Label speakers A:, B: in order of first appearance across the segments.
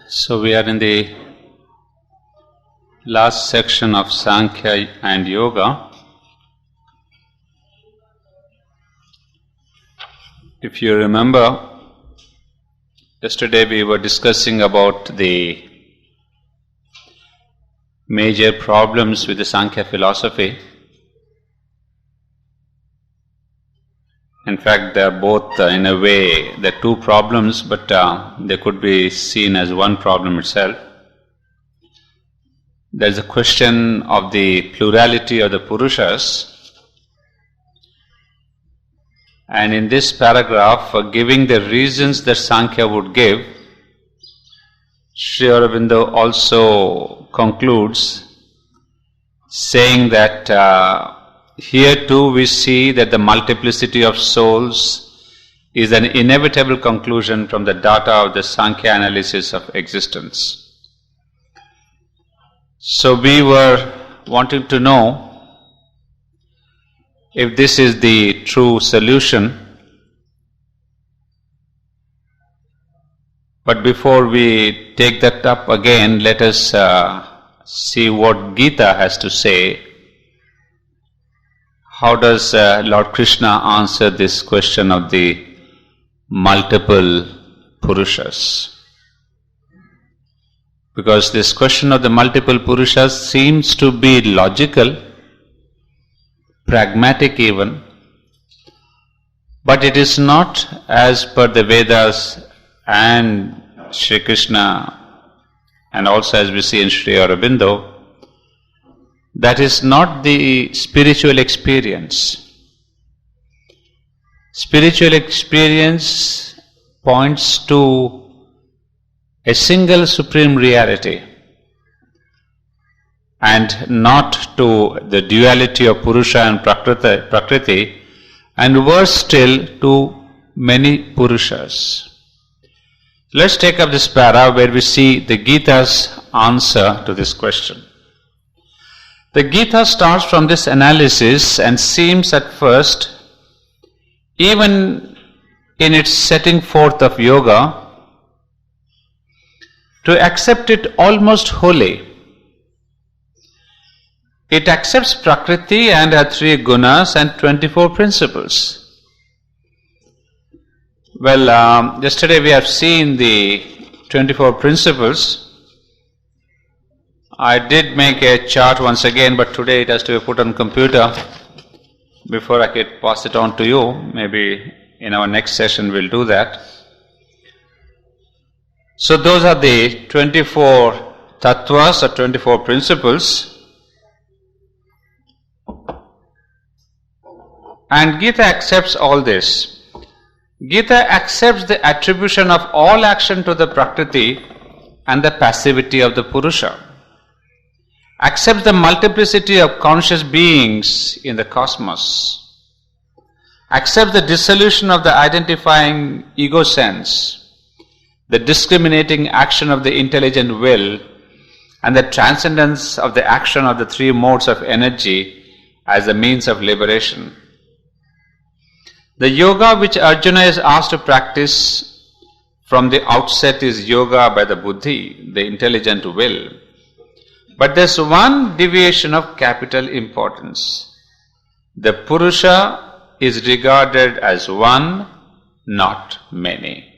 A: So we are in the last section of Sankhya and Yoga. If you remember, yesterday we were discussing about the major problems with the Sankhya philosophy. In fact, they are both, in a way, they are two problems, but they could be seen as one problem itself. There is a question of the plurality of the Purushas. And in this paragraph, giving the reasons that Sankhya would give, Sri Aurobindo also concludes saying that here too we see that the multiplicity of souls is an inevitable conclusion from the data of the Sankhya analysis of existence. So we were wanting to know if this is the true solution. But before we take that up again, let us see what Gita has to say. How does Lord Krishna answer this question of the multiple Purushas? Because this question of the multiple Purushas seems to be logical, pragmatic even, but it is not as per the Vedas and Sri Krishna, and also as we see in Sri Aurobindo. That is not the spiritual experience. Spiritual experience points to a single supreme reality and not to the duality of Purusha and Prakriti, and worse still, to many Purushas. Let's take up this para where we see the Gita's answer to this question. The Gita starts from this analysis and seems at first, even in its setting forth of yoga, to accept it almost wholly. It accepts Prakriti and her 3 gunas and 24 principles. Well, yesterday we have seen the 24 principles. I did make a chart once again, but today it has to be put on computer before I could pass it on to you. Maybe in our next session we'll do that. So those are the 24 tattvas or 24 principles. And Gita accepts all this. Gita accepts the attribution of all action to the Prakriti and the passivity of the Purusha. Accepts the multiplicity of conscious beings in the cosmos. Accepts the dissolution of the identifying ego sense, the discriminating action of the intelligent will, and the transcendence of the action of the 3 modes of energy as a means of liberation. The yoga which Arjuna is asked to practice from the outset is yoga by the buddhi, the intelligent will. But there's one deviation of capital importance. The Purusha is regarded as one, not many.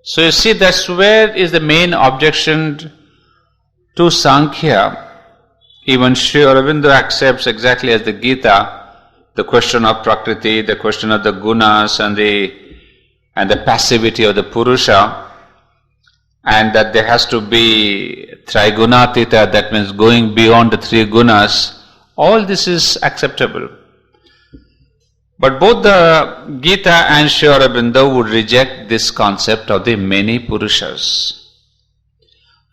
A: So you see, that's where is the main objection to Sankhya. Even Sri Aurobindo accepts exactly as the Gita the question of Prakriti, the question of the gunas and the passivity of the Purusha, and that there has to be Trigunatita, that means going beyond the 3 gunas. All this is acceptable. But both the Gita and Sri Aurobindo would reject this concept of the many Purushas.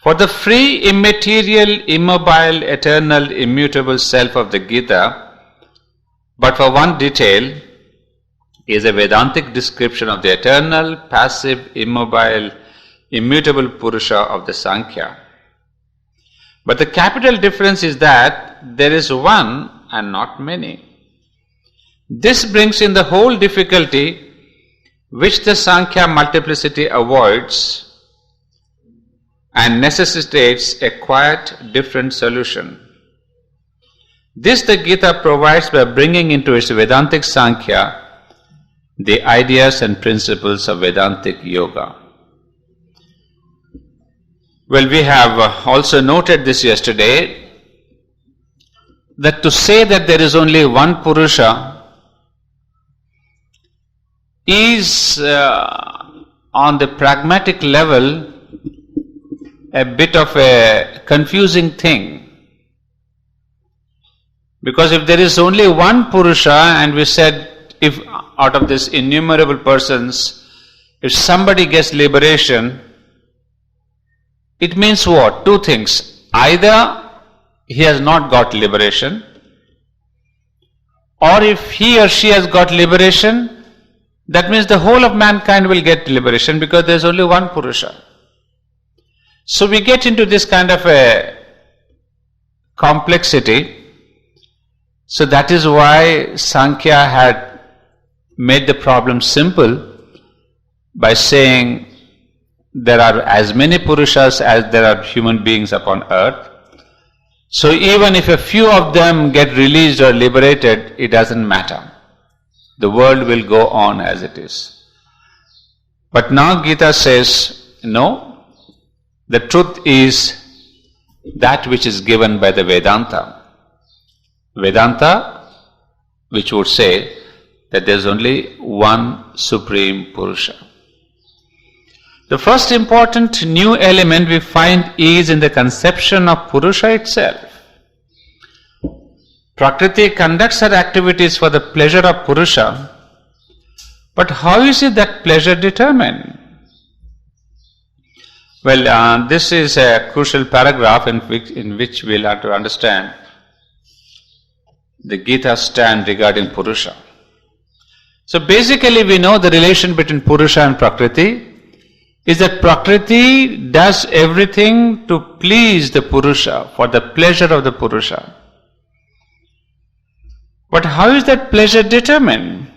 A: For the free, immaterial, immobile, eternal, immutable self of the Gita, but for one detail, is a Vedantic description of the eternal, passive, immobile, immutable Purusha of the Sankhya. But the capital difference is that there is one and not many. This brings in the whole difficulty which the Sankhya multiplicity avoids, and necessitates a quite different solution. This the Gita provides by bringing into its Vedantic Sankhya the ideas and principles of Vedantic Yoga. Well, we have also noted this yesterday, that to say that there is only one Purusha is on the pragmatic level a bit of a confusing thing. Because if there is only one Purusha, and we said if out of this innumerable persons, if somebody gets liberation, it means what? Two things. Either he has not got liberation, or if he or she has got liberation, that means the whole of mankind will get liberation, because there is only one Purusha. So we get into this kind of a complexity. So that is why Sankhya had made the problem simple by saying there are as many Purushas as there are human beings upon earth. So even if a few of them get released or liberated, it doesn't matter. The world will go on as it is. But now Gita says, no, the truth is that which is given by the Vedanta. Vedanta, which would say that there is only one Supreme Purusha. The first important new element we find is in the conception of Purusha itself. Prakriti conducts her activities for the pleasure of Purusha, but how is it that pleasure determined? Well, this is a crucial paragraph in which we'll have to understand the Gita stand regarding Purusha. So basically we know the relation between Purusha and Prakriti is that Prakriti does everything to please the Purusha, for the pleasure of the Purusha. But how is that pleasure determined?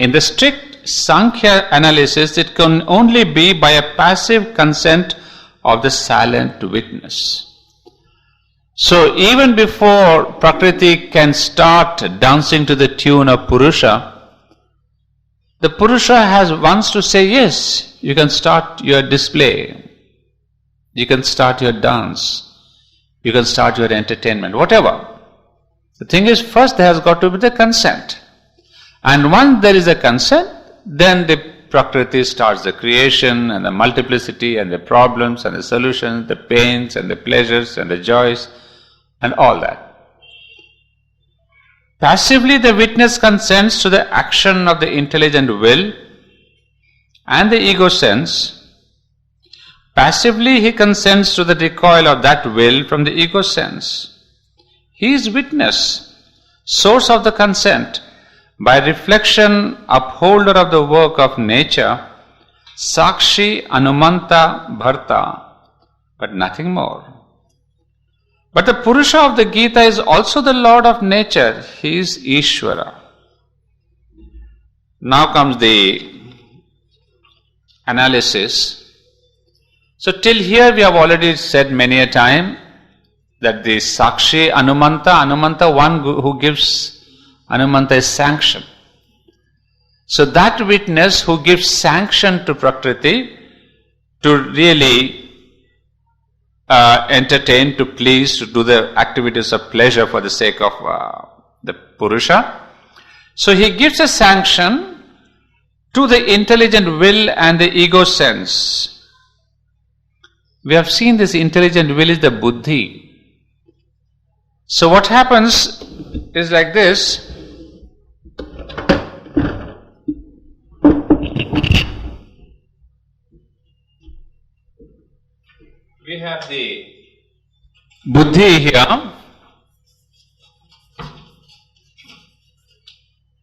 A: In the strict Sankhya analysis, it can only be by a passive consent of the silent witness. So even before Prakriti can start dancing to the tune of Purusha, the Purusha wants to say, yes, you can start your display, you can start your dance, you can start your entertainment, whatever. The thing is, first there has got to be the consent. And once there is a consent, then the Prakriti starts the creation and the multiplicity and the problems and the solutions, the pains and the pleasures and the joys, and all that. Passively the witness consents to the action of the intelligent will and the ego sense. Passively he consents to the recoil of that will from the ego sense. He is witness, source of the consent, by reflection upholder of the work of nature, Sakshi Anumanta Bharta, but nothing more. But the Purusha of the Gita is also the Lord of nature. He is Ishvara. Now comes the analysis. So till here we have already said many a time that the Sakshi Anumanta, one who gives Anumanta is sanction. So that witness who gives sanction to Prakriti to really entertain, to please, to do the activities of pleasure for the sake of the Purusha. So he gives a sanction to the intelligent will and the ego sense. We have seen this intelligent will is the buddhi. So what happens is like this. We have the buddhi here,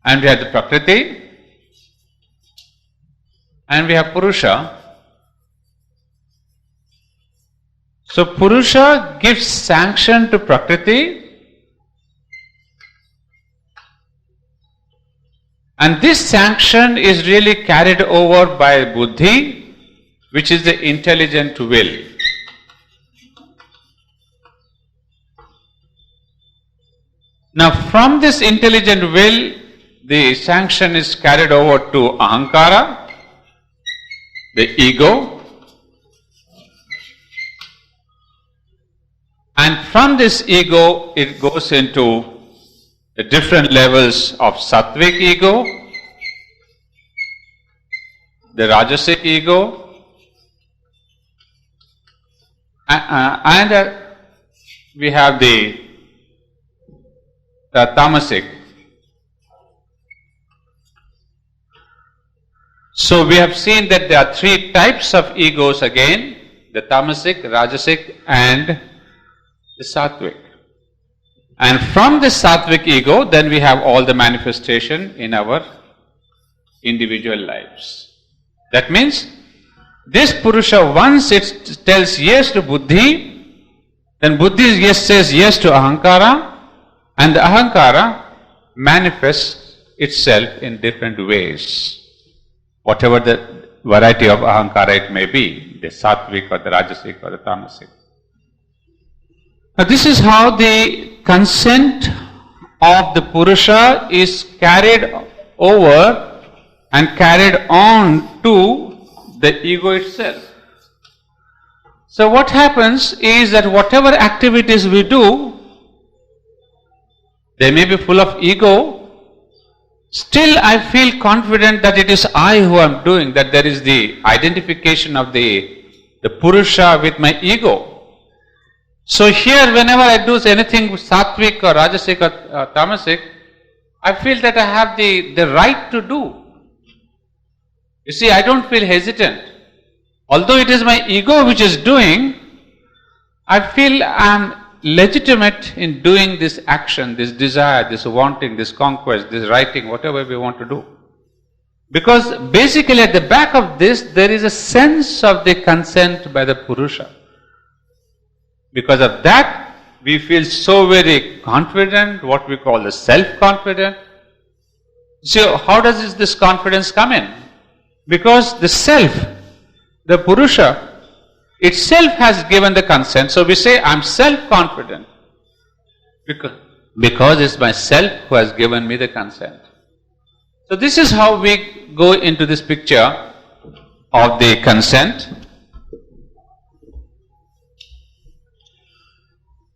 A: and we have the Prakriti, and we have Purusha. So Purusha gives sanction to Prakriti, and this sanction is really carried over by buddhi, which is the intelligent will. Now from this intelligent will, the sanction is carried over to ahankara, the ego, and from this ego it goes into the different levels of sattvic ego, the rajasic ego, and we have the tamasic. So we have seen that there are three types of egos again, the tamasic, rajasic and the sattvic. And from the sattvic ego, then we have all the manifestation in our individual lives. That means this Purusha, once it tells yes to Buddhi, then Buddhi says yes to Ahankara, and the Ahankara manifests itself in different ways. Whatever the variety of Ahankara it may be, the Sattvic or the Rajasic or the Tamasic. Now this is how the consent of the Purusha is carried over and carried on to the ego itself. So what happens is that whatever activities we do, they may be full of ego, still I feel confident that it is I who am doing, that there is the identification of the Purusha with my ego. So here whenever I do anything sattvic or rajasic or tamasic, I feel that I have the right to do. You see, I don't feel hesitant. Although it is my ego which is doing, I feel I am legitimate in doing this action, this desire, this wanting, this conquest, this writing, whatever we want to do. Because basically at the back of this, there is a sense of the consent by the Purusha. Because of that, we feel so very confident, what we call the self-confident. So how does this confidence come in? Because the self, the Purusha, itself has given the consent. So we say, I am self-confident. Because it's myself who has given me the consent. So this is how we go into this picture of the consent.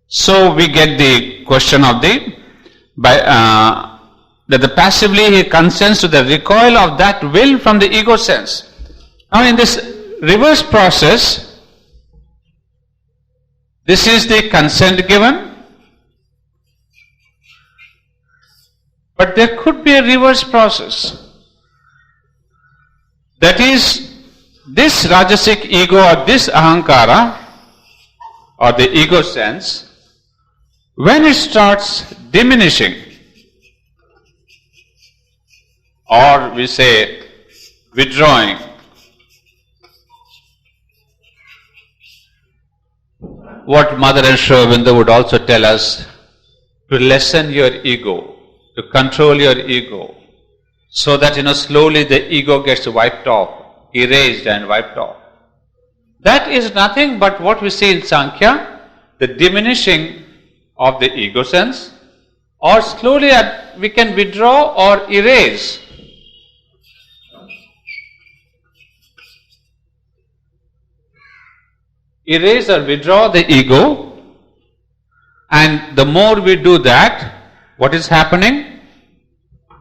A: So we get the question of that the passively he consents to the recoil of that will from the ego sense. Now in this reverse process, this is the consent given, but there could be a reverse process. That is, this rajasic ego or this ahankara or the ego sense, when it starts diminishing, or we say withdrawing, what Mother and Sri Aurobindo would also tell us, to lessen your ego, to control your ego, so that slowly the ego gets wiped off, erased and wiped off. That is nothing but what we see in Sankhya, the diminishing of the ego sense, or slowly we can withdraw or erase. Erase or withdraw the ego, and the more we do that, what is happening?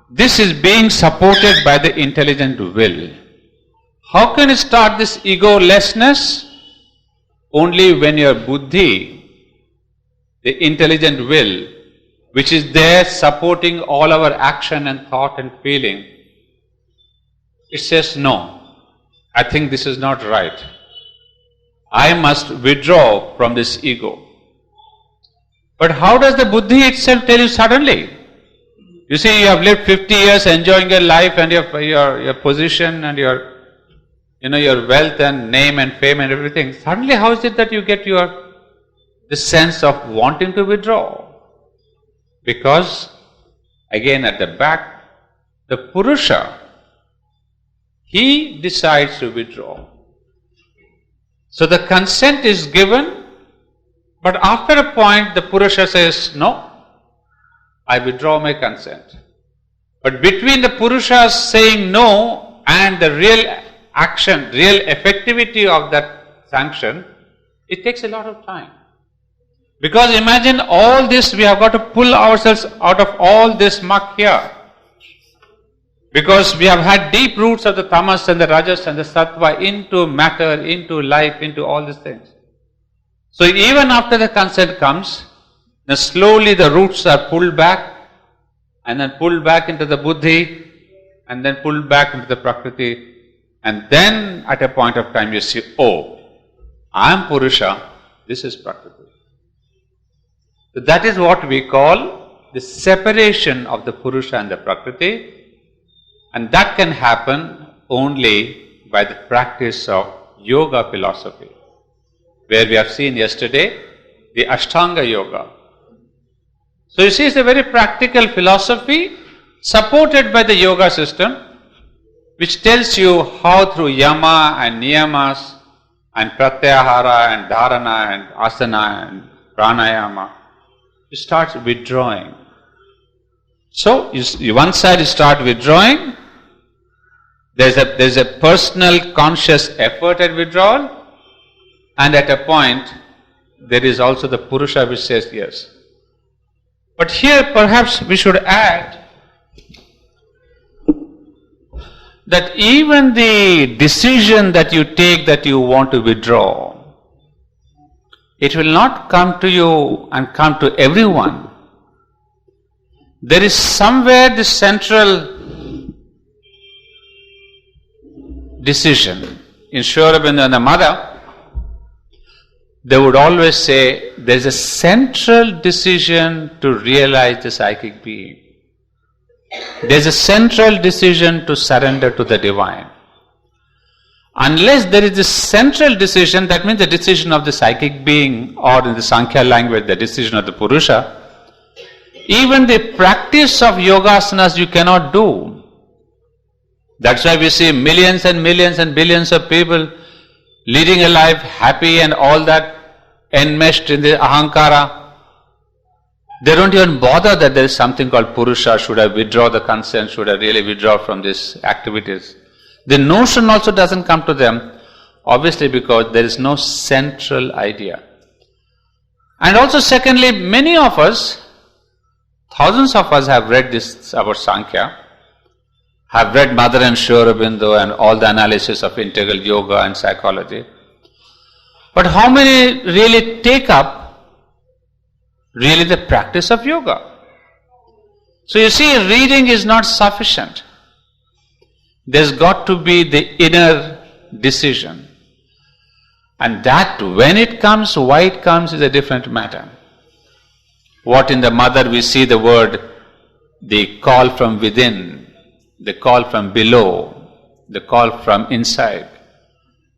A: This is being supported by the intelligent will. How can you start this egolessness? Only when your buddhi, the intelligent will, which is there supporting all our action and thought and feeling, it says, no, I think this is not right. I must withdraw from this ego. But how does the buddhi itself tell you suddenly? You see, you have lived 50 years enjoying your life and your position and your wealth and name and fame and everything. Suddenly, how is it that you get the sense of wanting to withdraw? Because, again at the back, the Purusha, he decides to withdraw. So the consent is given, but after a point the Purusha says, no, I withdraw my consent. But between the Purusha saying no and the real action, real effectivity of that sanction, it takes a lot of time. Because imagine all this, we have got to pull ourselves out of all this muck here. Because we have had deep roots of the tamas and the rajas and the sattva into matter, into life, into all these things. So even after the consent comes, then slowly the roots are pulled back, and then pulled back into the buddhi, and then pulled back into the prakriti, and then at a point of time you see, oh, I am Purusha, this is prakriti. So that is what we call the separation of the Purusha and the prakriti, and that can happen only by the practice of yoga philosophy, where we have seen yesterday the Ashtanga yoga. So you see, it's a very practical philosophy supported by the yoga system, which tells you how through yama and niyamas and pratyahara and dharana and asana and pranayama, you start withdrawing. So one side you start withdrawing, there's a personal conscious effort at withdrawal, and at a point there is also the Purusha which says yes. But here perhaps we should add that even the decision that you take that you want to withdraw, it will not come to you and come to everyone. There is somewhere this central decision. In Sri Aurobindo and the mother, they would always say there is a central decision to realize the psychic being. There is a central decision to surrender to the divine. Unless there is this central decision, that means the decision of the psychic being, or in the Sankhya language, the decision of the Purusha, even the practice of yogasanas you cannot do. That's why we see millions and millions and billions of people leading a life happy and all that, enmeshed in the ahankara. They don't even bother that there is something called Purusha. Should I withdraw the consent? Should I really withdraw from these activities? The notion also doesn't come to them, obviously because there is no central idea. And also secondly, many of us, thousands of us have read this about Sankhya, have read Mother and Sri Aurobindo and all the analysis of integral yoga and psychology. But how many really take up really the practice of yoga? So you see, reading is not sufficient. There's got to be the inner decision. And that, when it comes, why it comes is a different matter. What in the mother we see the word, the call from within, the call from below, the call from inside.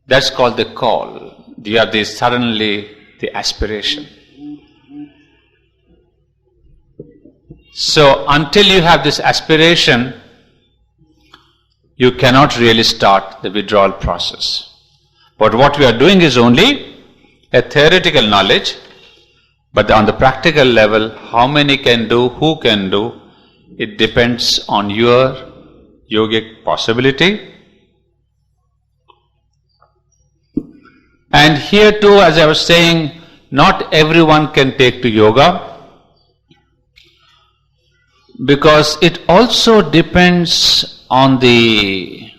A: That's called the call. You have suddenly the aspiration. So until you have this aspiration, you cannot really start the withdrawal process. But what we are doing is only a theoretical knowledge, but on the practical level, how many can do, who can do, it depends on your yogic possibility. And here too, as I was saying, not everyone can take to yoga, because it also depends on the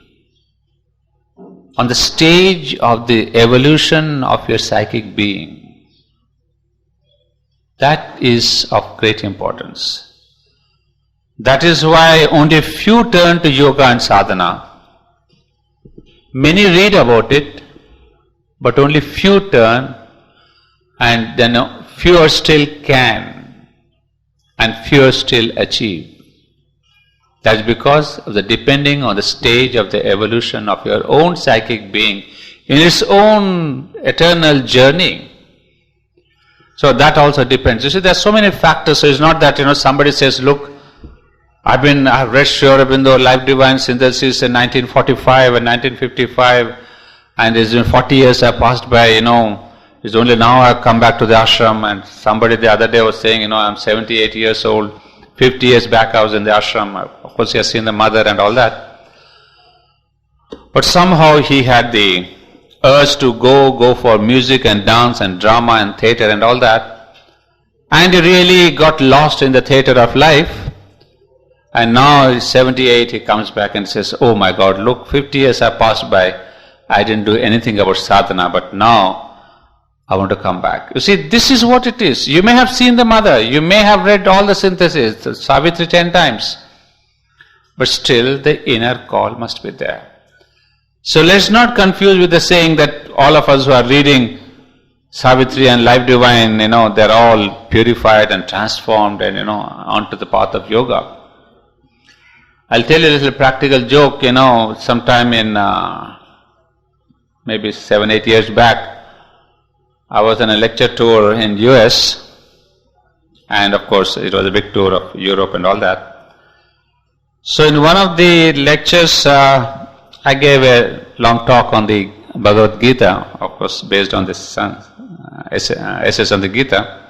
A: stage of the evolution of your psychic being. That is of great importance. That is why only few turn to yoga and sadhana. Many read about it, but only few turn, and then fewer still can, and fewer still achieve. That's because of the depending on the stage of the evolution of your own psychic being in its own eternal journey. So that also depends. You see, there are so many factors. So it's not that somebody says, "Look, I've read Sri Aurobindo Life Divine Synthesis in 1945 and 1955, and it's been 40 years have passed by, it's only now I've come back to the ashram, and somebody the other day was saying, I'm 78 years old, 50 years back I was in the ashram. Of course he has seen the mother and all that. But somehow he had the urge to go for music and dance and drama and theatre and all that. And he really got lost in the theatre of life. And now he's 78, he comes back and says, oh my God, look, 50 years have passed by. I didn't do anything about sadhana, but now I want to come back. You see, this is what it is. You may have seen the mother, you may have read all the synthesis, the Savitri 10 times, but still the inner call must be there. So let's not confuse with the saying that all of us who are reading Savitri and Life Divine, they're all purified and transformed and, onto the path of yoga. I'll tell you a little practical joke, sometime in maybe 7-8 years back, I was on a lecture tour in US, and of course it was a big tour of Europe and all that. So in one of the lectures, I gave a long talk on the Bhagavad Gita, of course based on this essays on the Gita.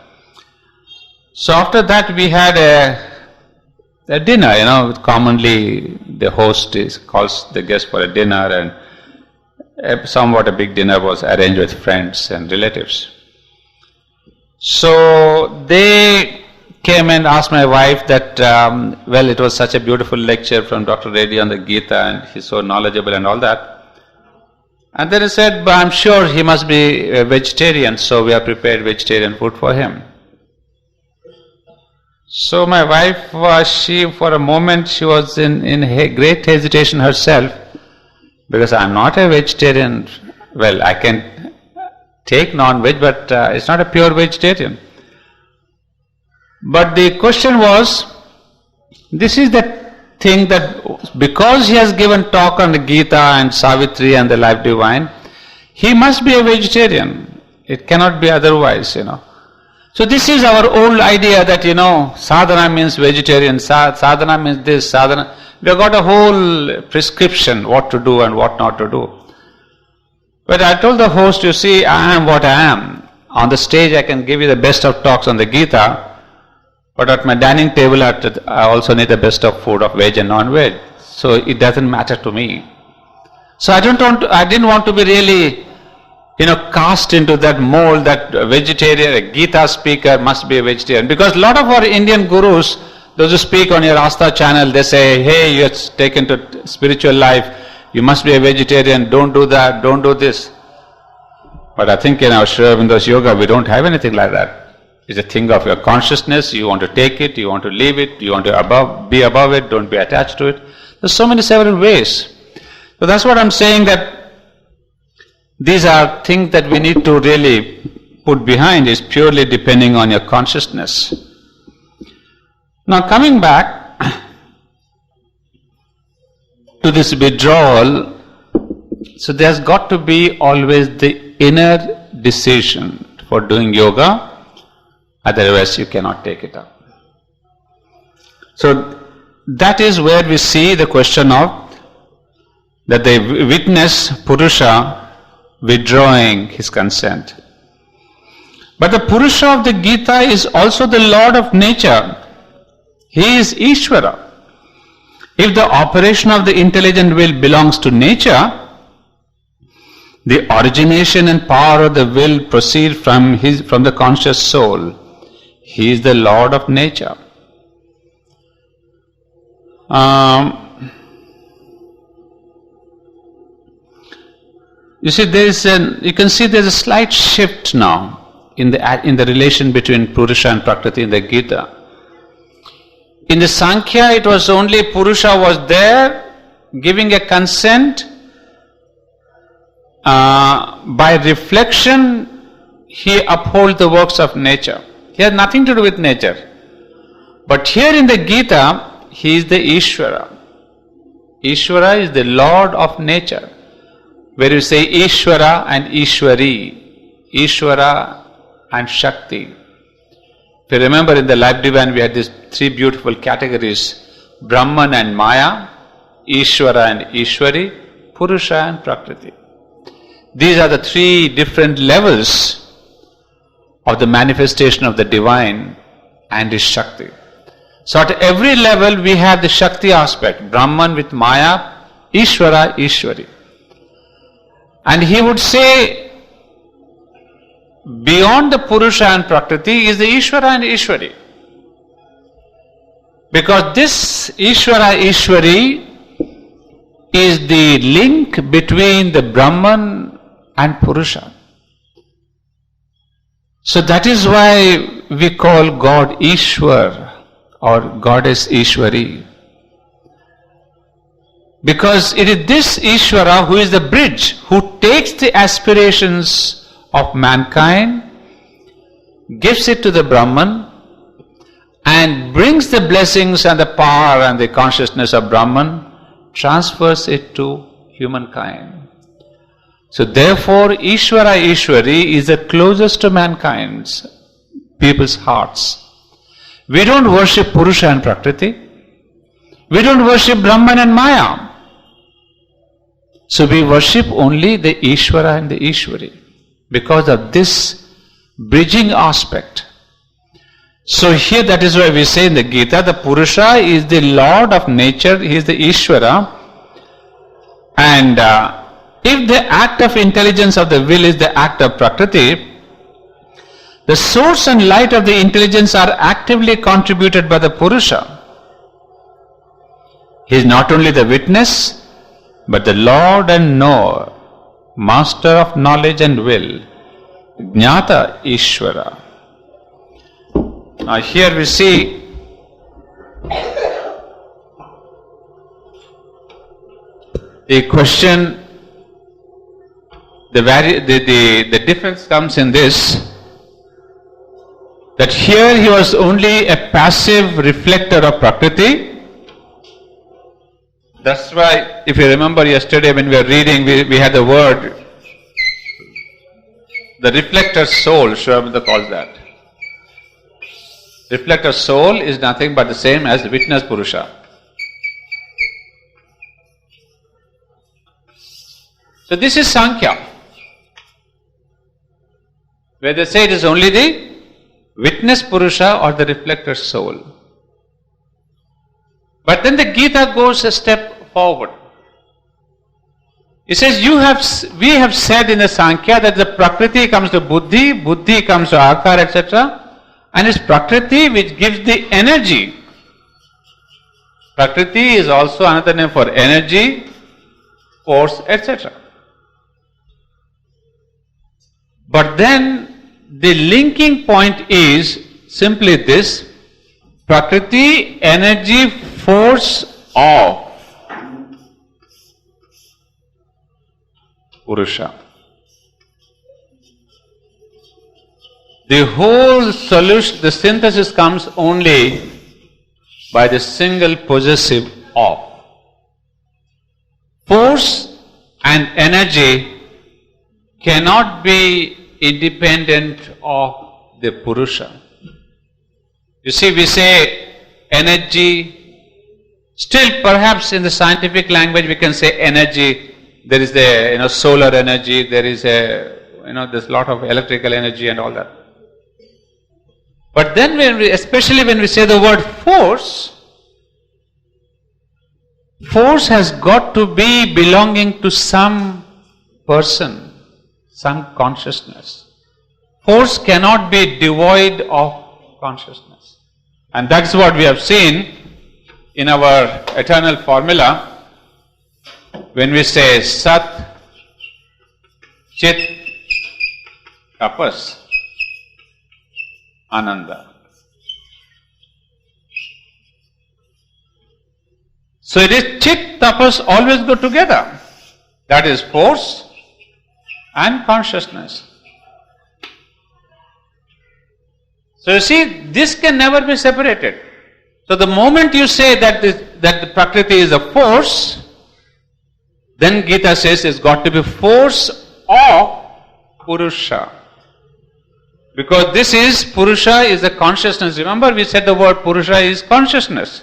A: So after that we had a dinner, commonly the host calls the guest for a dinner, and somewhat a big dinner was arranged with friends and relatives. So they came and asked my wife that, it was such a beautiful lecture from Dr. Reddy on the Gita, and he's so knowledgeable and all that. And then he said, but I'm sure he must be a vegetarian, so we have prepared vegetarian food for him. So my wife, for a moment, she was in great hesitation herself, because I'm not a vegetarian. Well, I can take non-veg, but it's not a pure vegetarian. But the question was, this is the thing that because he has given talk on the Gita and Savitri and the Life Divine, he must be a vegetarian. It cannot be otherwise, So this is our old idea that, sadhana means vegetarian, sadhana means this, sadhana. We have got a whole prescription what to do and what not to do. But I told the host, you see, I am what I am. On the stage I can give you the best of talks on the Gita, but at my dining table I also need the best of food of veg and non-veg. So it doesn't matter to me. So I didn't want to be really, cast into that mold that a vegetarian, a Gita speaker must be a vegetarian. Because a lot of our Indian gurus, those who speak on your Astha channel, they say, hey, you're taken to spiritual life, you must be a vegetarian, don't do that, don't do this. But I think in our Sri Aurobindo's yoga, we don't have anything like that. It's a thing of your consciousness, you want to take it, you want to leave it, you want to be above it, don't be attached to it. There's so many several ways. So that's what I'm saying, that these are things that we need to really put behind, is purely depending on your consciousness. Now coming back to this withdrawal, so there's got to be always the inner decision for doing yoga, otherwise you cannot take it up. So that is where we see the question of that they witness Purusha withdrawing his consent. But the Purusha of the Gita is also the Lord of nature. He is Ishvara. If the operation of the intelligent will belongs to nature, the origination and power of the will proceed from the conscious soul. He is the Lord of nature. You see, you can see there's a slight shift now in the relation between Purusha and Prakriti in the Gita. In the Sankhya, it was only Purusha was there giving a consent. By reflection, he upholds the works of nature. He has nothing to do with nature. But here in the Gita, he is the Ishvara. Ishvara is the Lord of nature. Where you say Ishvara and Ishvari, Ishvara and Shakti. If you remember in the Life Divine, we had these three beautiful categories: Brahman and Maya, Ishvara and Ishwari, Purusha and Prakriti. These are the three different levels of the manifestation of the divine and his Shakti. So at every level we have the Shakti aspect, Brahman with Maya, Ishvara, Ishwari. And he would say, beyond the Purusha and Prakriti is the Ishvara and Ishwari. Because this Ishvara, Ishwari is the link between the Brahman and Purusha. So that is why we call God Ishwar or Goddess Ishwari. Because it is this Ishvara who is the bridge, who takes the aspirations of mankind, gives it to the Brahman, and brings the blessings and the power and the consciousness of Brahman, transfers it to humankind. So therefore, Ishvara Ishwari is the closest to mankind's, people's hearts. We don't worship Purusha and Prakriti. We don't worship Brahman and Maya. So we worship only the Ishvara and the Ishwari because of this bridging aspect. So here that is why we say in the Gita, the Purusha is the Lord of nature, he is the Ishvara. And if the act of intelligence of the will is the act of Prakriti, the source and light of the intelligence are actively contributed by the Purusha. He is not only the witness, but the Lord and knower, master of knowledge and will, Jnata Ishvara. Now here we see the question, the difference comes in this, that here he was only a passive reflector of Prakriti. That's why, if you remember yesterday when we were reading, we had the word, the reflector soul, Sri Aurobindo calls that. Reflector soul is nothing but the same as the witness Purusha. So this is Sankhya, where they say it is only the witness Purusha or the reflector soul. But then the Gita goes a step forward. It says, we have said in the Sankhya that the Prakriti comes to Buddhi, Buddhi comes to Akar, etc. And it's Prakriti which gives the energy. Prakriti is also another name for energy, force, etc. But then the linking point is simply this: Prakriti, energy, force of Purusha. The whole solution, the synthesis comes only by the single possessive of. Force and energy cannot be independent of the Purusha. You see, we say energy, still perhaps in the scientific language we can say energy, there is the solar energy, there is there's a lot of electrical energy and all that. But then especially when we say the word force, force has got to be belonging to some person, some consciousness. Force cannot be devoid of consciousness. And that's what we have seen in our eternal formula when we say Sat, Chit, Tapas, Ananda. So it is Chit, Tapas always go together. That is force and consciousness. So you see, this can never be separated. So the moment you say that the Prakriti is a force, then Gita says it's got to be force of Purusha. Because this is, Purusha is the consciousness. Remember we said the word Purusha is consciousness.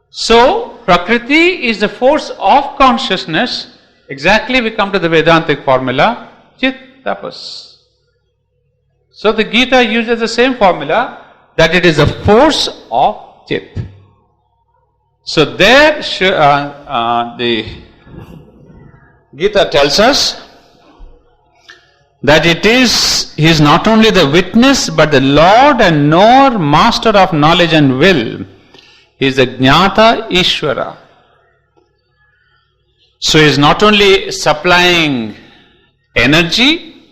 A: So Prakriti is the force of consciousness Exactly, we come to the Vedantic formula, Chit Tapas. So the Gita uses the same formula, that it is a force of Chit. So there the Gita tells us that he is not only the witness but the Lord and knower, master of knowledge and will. He is the Jnata Ishvara. So he is not only supplying energy,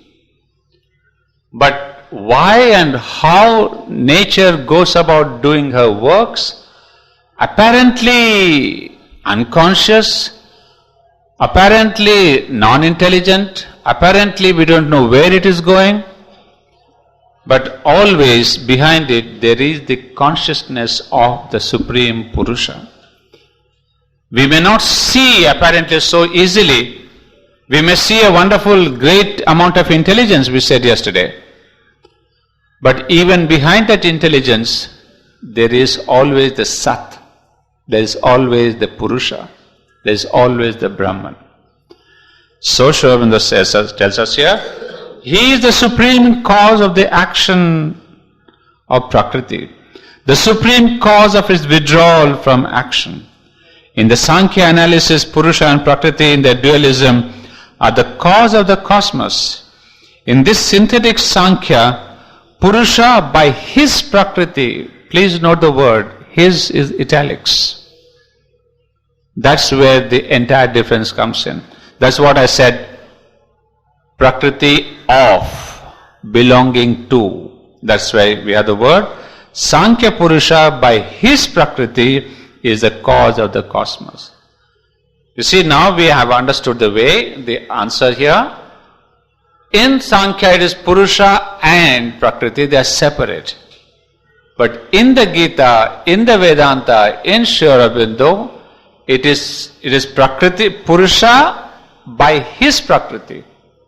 A: but why and how nature goes about doing her works, apparently unconscious, apparently non-intelligent, apparently we don't know where it is going, but always behind it there is the consciousness of the Supreme Purusha. We may not see apparently so easily. We may see a wonderful, great amount of intelligence, we said yesterday. But even behind that intelligence, there is always the Sat. There is always the Purusha. There is always the Brahman. So Aurobindo tells us here, he is the supreme cause of the action of Prakriti, the supreme cause of its withdrawal from action. In the Sankhya analysis, Purusha and Prakriti in their dualism are the cause of the cosmos. In this synthetic Sankhya, Purusha by his Prakriti, please note the word, his is italics. That's where the entire difference comes in. That's what I said, Prakriti of, belonging to. That's why we have the word. Sankhya Purusha by his Prakriti is the cause of the cosmos. You see, now we have understood the way, the answer here. In Sankhya it is Purusha and Prakriti, they are separate. But in the Gita, in the Vedanta, in Aurobindo, it is Prakriti, Purusha by his Prakriti,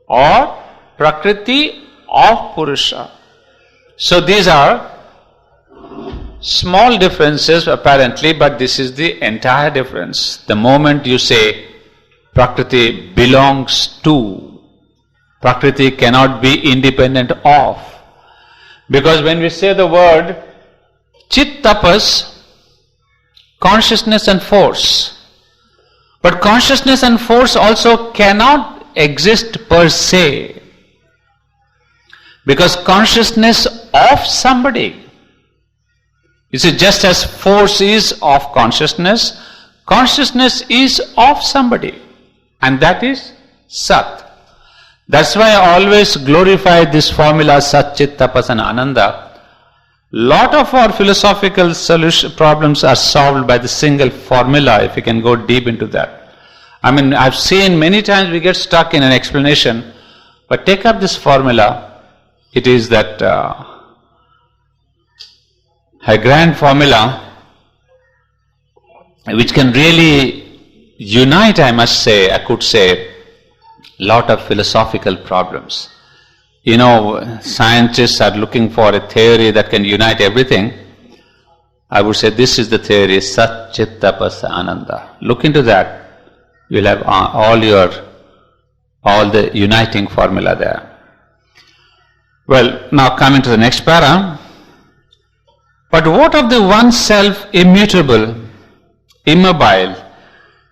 A: or Prakriti of Purusha. So these are small differences apparently, but this is the entire difference. The moment you say Prakriti belongs to, Prakriti cannot be independent of. Because when we say the word Chit Tapas, consciousness and force. But consciousness and force also cannot exist per se. Because consciousness of somebody. You see, just as force is of consciousness, consciousness is of somebody. And that is Sat. That's why I always glorify this formula Sat, Chit, Tapas and Ananda. Lot of our philosophical problems are solved by the single formula, if you can go deep into that. I mean, I've seen many times we get stuck in an explanation, but take up this formula. It is that a grand formula which can really unite, I could say, lot of philosophical problems. You know, scientists are looking for a theory that can unite everything. I would say this is the theory, Sat, Chit, Tapas, Ananda. Look into that. You'll have all the uniting formula there. Well, now coming to the next para. But what of the one self immutable, immobile,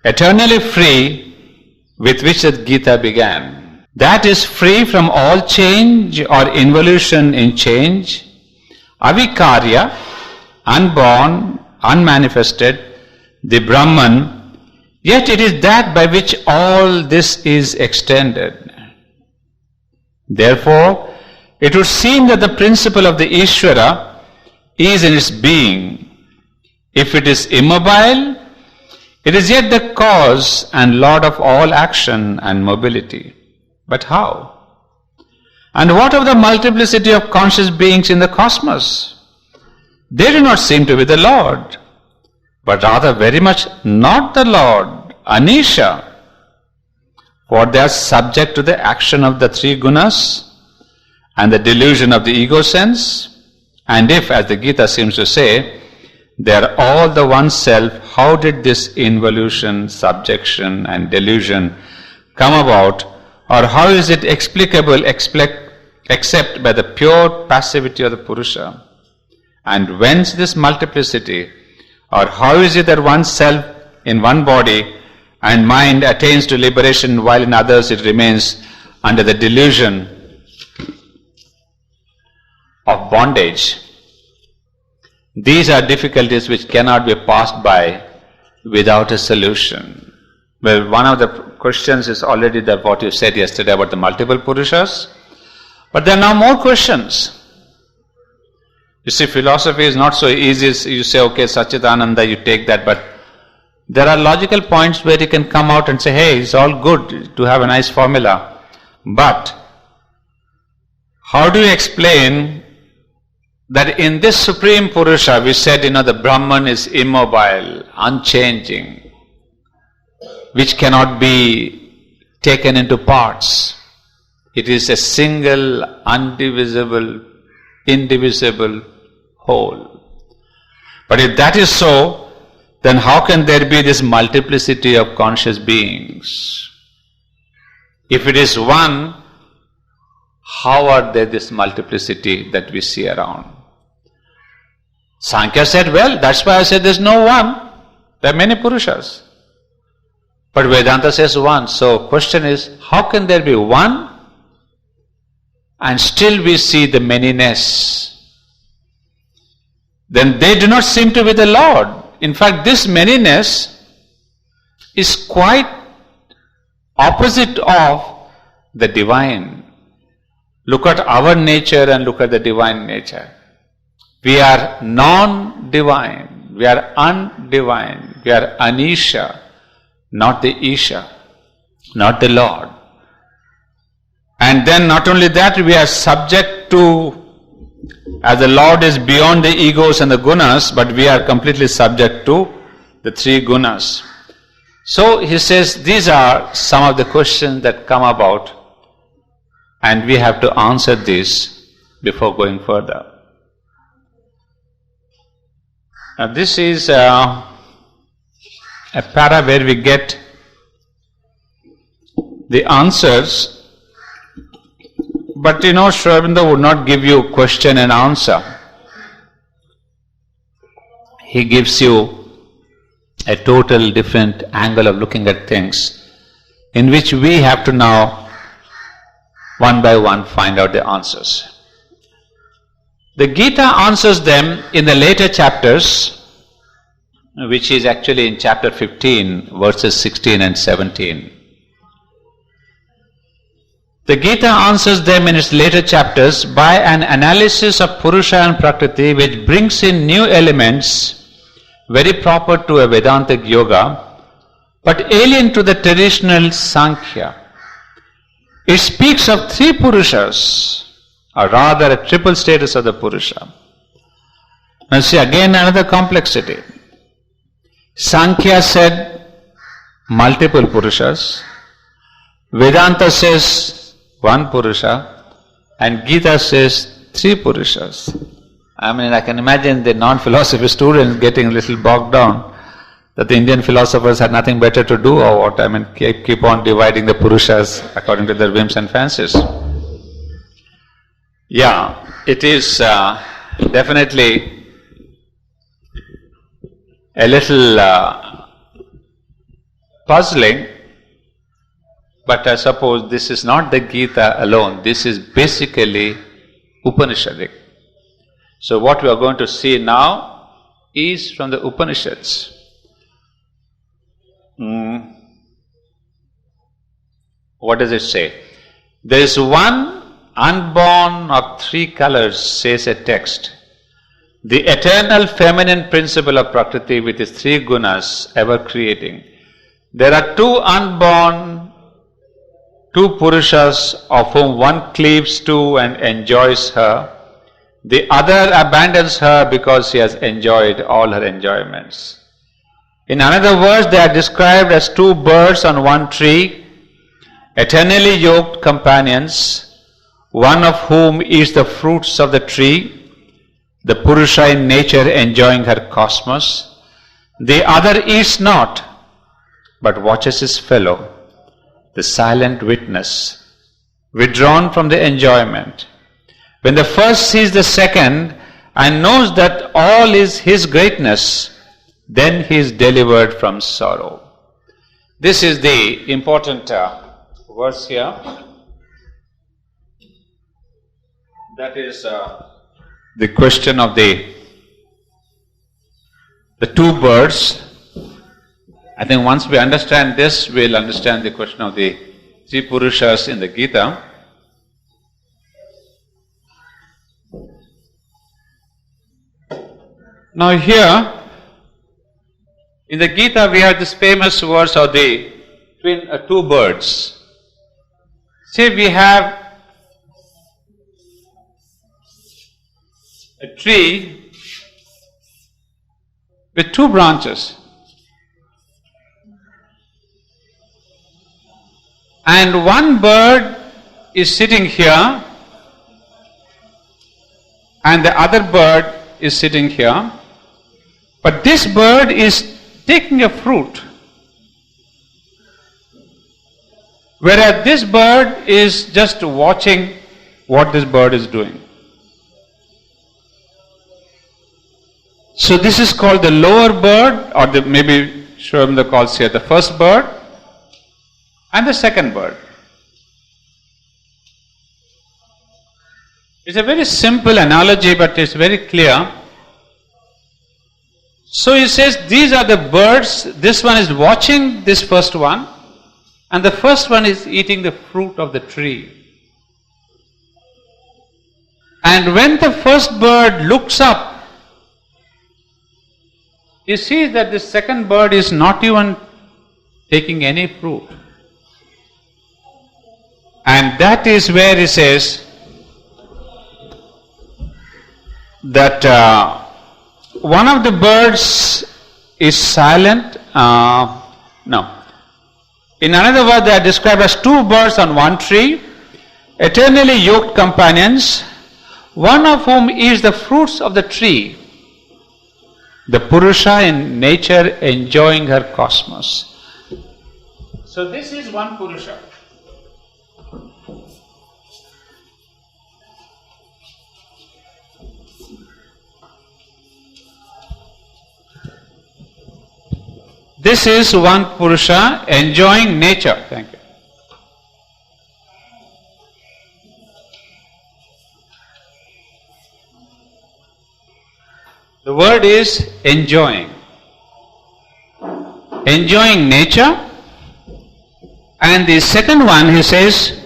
A: eternally free, with which the Gita began? That is free from all change or involution in change, avikarya, unborn, unmanifested, the Brahman, yet it is that by which all this is extended. Therefore, it would seem that the principle of the Ishvara is in its being. If it is immobile, it is yet the cause and lord of all action and mobility. But how? And what of the multiplicity of conscious beings in the cosmos? They do not seem to be the Lord, but rather very much not the Lord, Anisha, for they are subject to the action of the three gunas and the delusion of the ego sense. And if, as the Gita seems to say, they are all the one self, how did this involution, subjection and delusion come about, or how is it explicable except by the pure passivity of the Purusha? And whence this multiplicity, or how is it that one self in one body and mind attains to liberation while in others it remains under the delusion of bondage? These are difficulties which cannot be passed by without a solution. Well, one of the questions is already that what you said yesterday about the multiple Purushas, but there are now more questions. You see, philosophy is not so easy. You say, okay, Satchidananda, you take that, but there are logical points where you can come out and say, hey, it's all good to have a nice formula. But how do you explain that in this Supreme Purusha, we said, the Brahman is immobile, unchanging, which cannot be taken into parts. It is a single, undivisible, indivisible whole. But if that is so, then how can there be this multiplicity of conscious beings? If it is one, how are there this multiplicity that we see around? Sankhya said, well, that's why I said there's no one. There are many Purushas. But Vedanta says one. So question is, how can there be one and still we see the manyness? Then they do not seem to be the Lord. In fact, this manyness is quite opposite of the divine. Look at our nature and look at the divine nature. We are non-divine, we are undivine, we are Anisha, not the Isha, not the Lord. And then not only that, we are subject to, as the Lord is beyond the egos and the gunas, but we are completely subject to the three gunas. So he says these are some of the questions that come about, and we have to answer this before going further. Now this is a para where we get the answers. But Sri Aurobindo would not give you question and answer. He gives you a total different angle of looking at things, in which we have to now, one by one, find out the answers. The Gita answers them in the later chapters, which is actually in chapter 15, verses 16 and 17. The Gita answers them in its later chapters by an analysis of Purusha and Prakriti, which brings in new elements very proper to a Vedantic yoga, but alien to the traditional Sankhya. It speaks of three Purushas, or rather a triple status of the Purusha. Now see, again another complexity. Sankhya said multiple Purushas, Vedanta says one Purusha, and Gita says three Purushas. I can imagine the non-philosophy students getting a little bogged down, that the Indian philosophers had nothing better to do or what? Keep on dividing the Purushas according to their whims and fancies. Yeah, it is definitely a little puzzling. But I suppose this is not the Gita alone. This is basically Upanishadic. So what we are going to see now is from the Upanishads. What does it say? There is one unborn of three colors, says a text. The eternal feminine principle of Prakriti with its three gunas ever creating. There are two unborn, two Purushas of whom one cleaves to and enjoys her. The other abandons her because he has enjoyed all her enjoyments. In other words, they are described as two birds on one tree, eternally yoked companions, one of whom eats the fruits of the tree, the Purusha in nature enjoying her cosmos. The other eats not, but watches his fellow. the silent witness, withdrawn from the enjoyment. When the first sees the second and knows that all is his greatness, then he is delivered from sorrow. This is the important verse here. That is the question of the two birds. I think once we understand this, we'll understand the question of the three Purushas in the Gita. Now here, in the Gita, we have this famous verse of the two birds. See, we have a tree with two branches. And one bird is sitting here, and the other bird is sitting here. But this bird is taking a fruit, whereas this bird is just watching what this bird is doing. So this is called the lower bird, or maybe Shravamda calls here the first bird and the second bird. It's a very simple analogy, but it's very clear. So he says these are the birds, this one is watching this first one, and the first one is eating the fruit of the tree. And when the first bird looks up, he sees that the second bird is not even taking any fruit. And that is where he says that one of the birds is silent. No. In another word, they are described as two birds on one tree, eternally yoked companions, one of whom eats the fruits of the tree, the Purusha in nature enjoying her cosmos. So this is one Purusha. This is one Purusha enjoying nature. Thank you. The word is enjoying. Enjoying nature. And the second one, he says,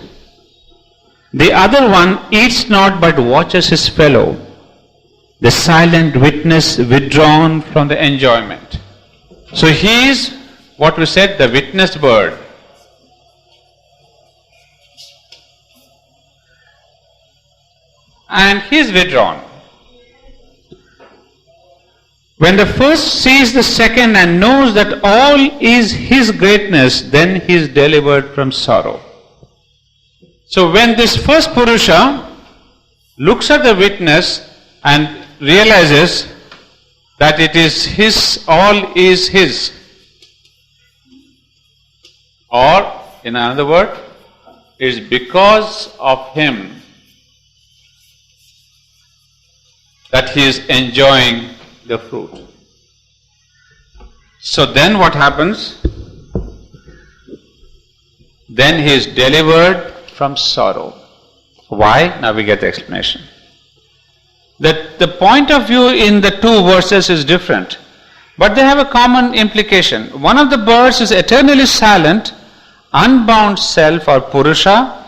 A: the other one eats not but watches his fellow, the silent witness withdrawn from the enjoyment. So he is what we said, the witness bird. And he is withdrawn. When the first sees the second and knows that all is his greatness, then he is delivered from sorrow. So when this first Purusha looks at the witness and realizes that it is his, all is his. Or, in another word, it is because of him that he is enjoying the fruit. So then what happens? Then he is delivered from sorrow. Why? Now we get the explanation. That the point of view in the two verses is different, but they have a common implication. One of the birds is eternally silent, unbound self or Purusha,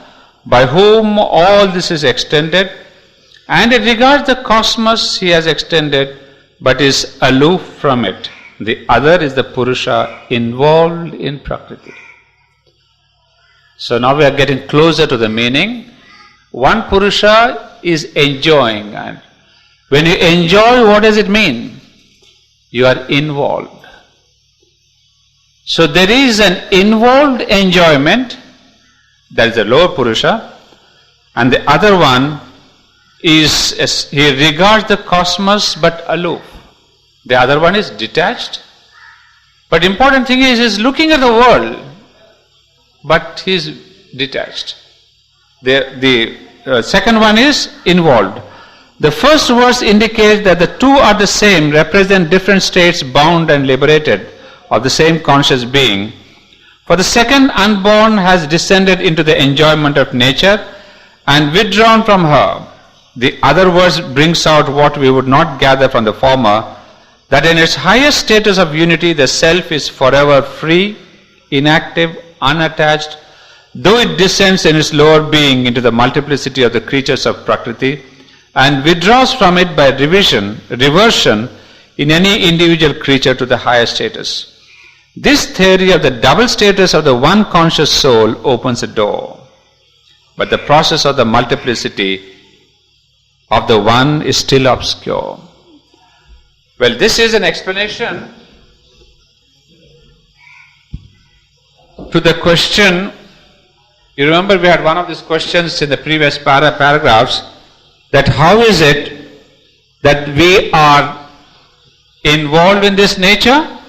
A: by whom all this is extended, and it regards the cosmos he has extended, but is aloof from it. The other is the Purusha involved in Prakriti. So now we are getting closer to the meaning. One Purusha is enjoying, and when you enjoy, what does it mean? You are involved. So there is an involved enjoyment, that is the lower Purusha, and the other one is, he regards the cosmos but aloof. The other one is detached. But important thing is looking at the world. but he is detached. The second one is involved. The first verse indicates that the two are the same, represent different states bound and liberated of the same conscious being. For the second, unborn has descended into the enjoyment of nature and withdrawn from her. The other verse brings out what we would not gather from the former, that in its highest status of unity, the self is forever free, inactive, unattached, though it descends in its lower being into the multiplicity of the creatures of Prakriti and withdraws from it by reversion in any individual creature to the higher status. This theory of the double status of the one conscious soul opens a door, but the process of the multiplicity of the one is still obscure. Well, this is an explanation to the question. You remember we had one of these questions in the previous paragraphs, that how is it that we are involved in this nature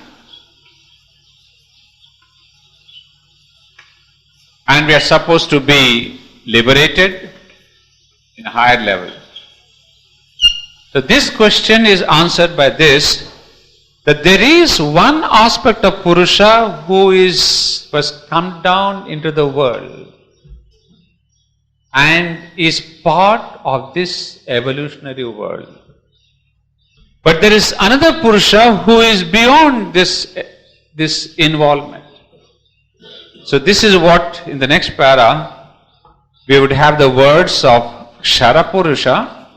A: and we are supposed to be liberated in a higher level. So this question is answered by this, that there is one aspect of Purusha who was come down into the world and is part of this evolutionary world. But there is another Purusha who is beyond this involvement. So this is what in the next para we would have the words of Kshara Purusha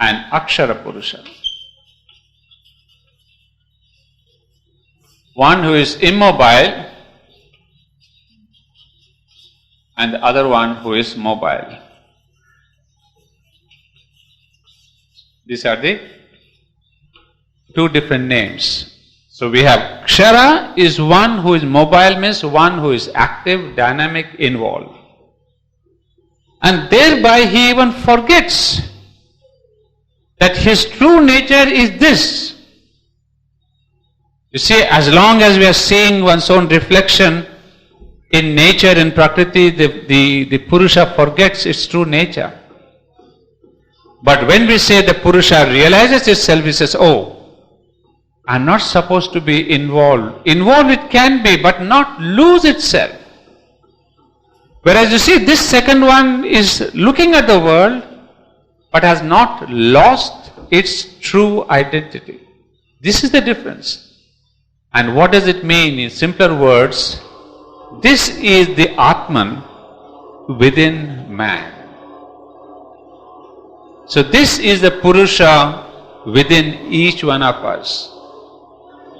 A: and Akshara Purusha. One who is immobile and the other one who is mobile. These are the two different names. So we have Kshara is one who is mobile, means one who is active, dynamic, involved. And thereby he even forgets that his true nature is this. You see, as long as we are seeing one's own reflection in nature, in Prakriti, the Purusha forgets its true nature. But when we say the Purusha realizes itself, he says, oh, I'm not supposed to be involved. Involved it can be, but not lose itself. Whereas you see, this second one is looking at the world, but has not lost its true identity. This is the difference. And what does it mean in simpler words? This is the Atman within man. So this is the Purusha within each one of us.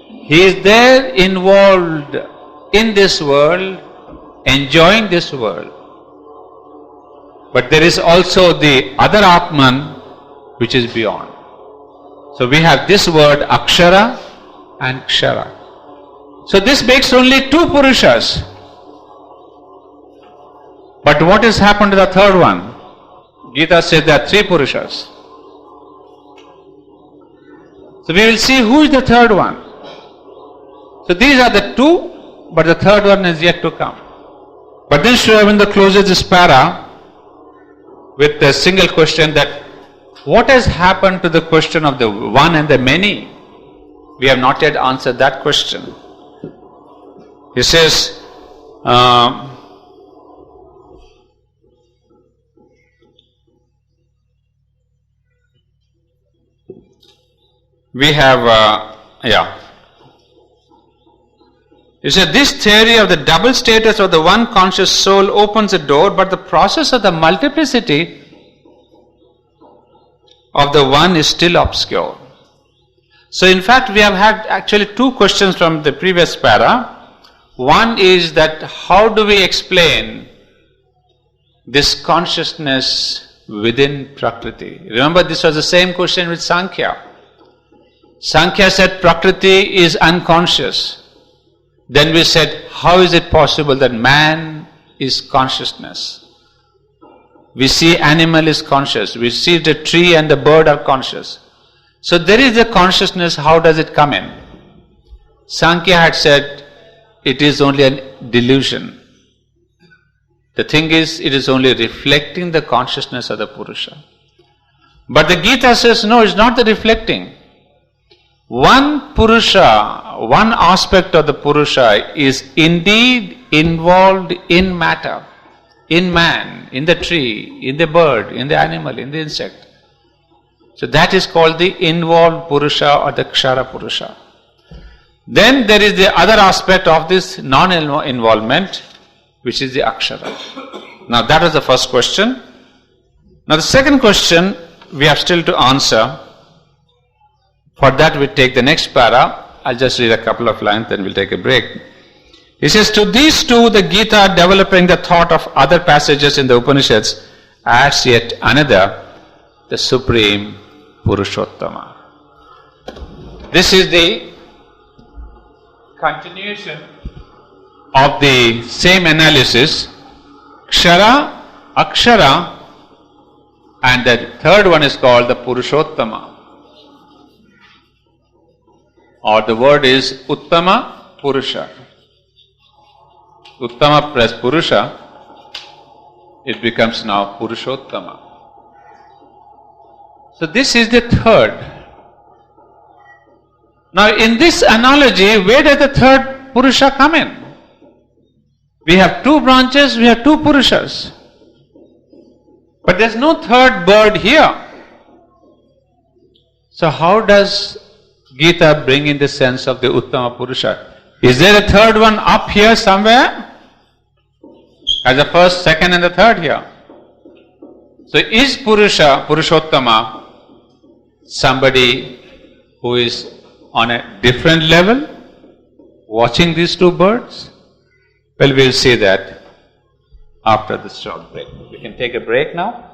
A: He is there involved in this world, enjoying this world. But there is also the other Atman which is beyond. So we have this word Akshara and Kshara. So this makes only two Purushas. But what has happened to the third one? Gita says there are three Purushas. So we will see who is the third one. So these are the two, but the third one is yet to come. But then Sri Aurobindo closes this para with a single question, that what has happened to the question of the one and the many? We have not yet answered that question. He says, we have, He said, this theory of the double status of the one conscious soul opens a door, but the process of the multiplicity of the one is still obscure. So in fact, we have had actually two questions from the previous para. One is that how do we explain this consciousness within Prakriti? Remember, this was the same question with Sankhya. Sankhya said Prakriti is unconscious. Then we said, how is it possible that man is consciousness? We see animal is conscious. We see the tree and the bird are conscious. So there is a consciousness, how does it come in? Sankhya had said, it is only a delusion. The thing is, it is only reflecting the consciousness of the Purusha. But the Gita says, no, it's not the reflecting. One Purusha, one aspect of the Purusha is indeed involved in matter, in man, in the tree, in the bird, in the animal, in the insect. So that is called the involved Purusha or the Kshara Purusha. Then there is the other aspect of this non-involvement, which is the Akshara. Now that was the first question. Now the second question we have still to answer. For that we take the next para. I'll just read a couple of lines, then we'll take a break. He says, to these two the Gita, developing the thought of other passages in the Upanishads, adds yet another, the Supreme Purushottama. This is the continuation of the same analysis, Kshara, Akshara, and the third one is called the Purushottama. Or the word is Uttama Purusha. Uttama plus Purusha, it becomes now Purushottama. So this is the third. Now in this analogy, where does the third Purusha come in? We have two branches, we have two Purushas. But there is no third bird here. So how does Gita bring in the sense of the Uttama Purusha? Is there a third one up here somewhere? As the first, second and the third here. So is Purusha, Purushottama, somebody who is on a different level, watching these two birds? Well, we'll see that after this short break. We can take a break now.